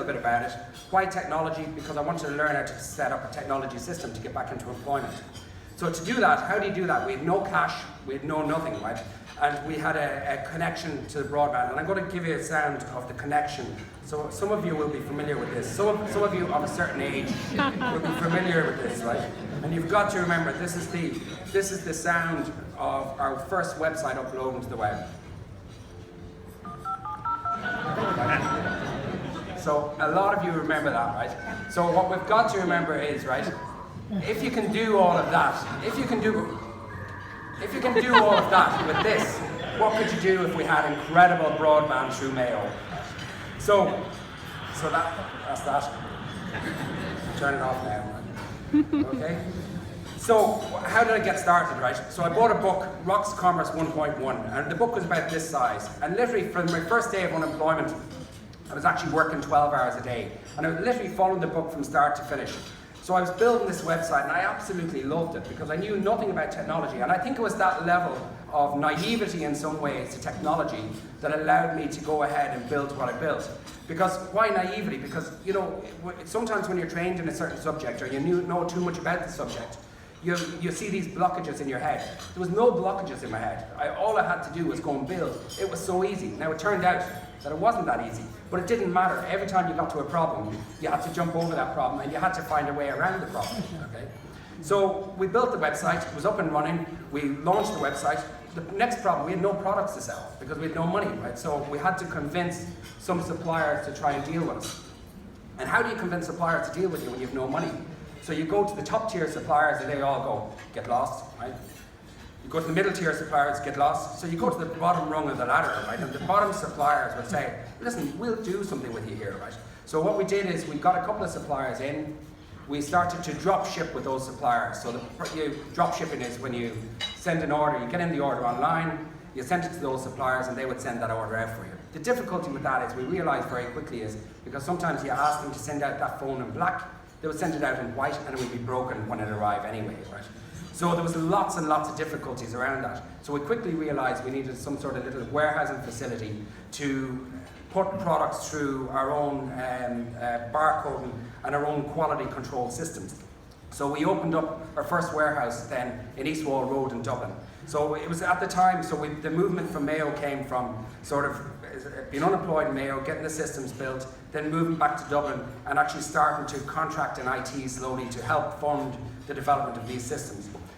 little bit about it. Why technology? Because I wanted to learn how to set up a technology system to get back into employment. So to do that, how do you do that? We had no cash, we had no nothing, right? And we had a connection to the broadband. And I'm going to give you a sound of the connection. So some of you will be familiar with this. Some of you of a certain age will be familiar with this, right? And you've got to remember, this is the sound of our first website uploading to the web. So a lot of you remember that, right? So what we've got to remember is, right, if you can do all of that, if you can do all of that with this, what could you do if we had incredible broadband through Mayo? So that's that. Turn it off now. Okay? So how did I get started, right? So I bought a book, Rocks Commerce 1.1, and the book was about this size. And literally from my first day of unemployment, I was actually working 12 hours a day. And I was literally following the book from start to finish. So I was building this website and I absolutely loved it because I knew nothing about technology. And I think it was that level of naivety in some ways to technology that allowed me to go ahead and build what I built. Because why naivety? Because, you know, sometimes when you're trained in a certain subject or you know too much about the subject, you see these blockages in your head. There was no blockages in my head. All I had to do was go and build. It was so easy. Now it turned out that it wasn't that easy, but it didn't matter. Every time you got to a problem, you had to jump over that problem and you had to find a way around the problem. Okay? So we built the website, it was up and running, we launched the website. The next problem, we had no products to sell because we had no money, right? So we had to convince some suppliers to try and deal with us. And how do you convince suppliers to deal with you when you have no money? So you go to the top tier suppliers and they all go, get lost, right? You go to the middle tier suppliers, get lost. So you go to the bottom rung of the ladder, right? And the bottom suppliers will say, listen, we'll do something with you here, right? So what we did is we got a couple of suppliers in. We started to drop ship with those suppliers. So drop shipping is when you send an order, you get in the order online, you send it to those suppliers and they would send that order out for you. The difficulty with that is we realized very quickly is because sometimes you ask them to send out that phone in black, they would send it out in white and it would be broken when it arrived anyway, right? So there was lots and lots of difficulties around that. So we quickly realized we needed some sort of little warehousing facility to put products through our own barcoding and our own quality control systems. So we opened up our first warehouse then in East Wall Road in Dublin. So it was at the time, so the movement from Mayo came from sort of being unemployed in Mayo, getting the systems built, then moving back to Dublin and actually starting to contract in IT slowly to help fund the development of these systems.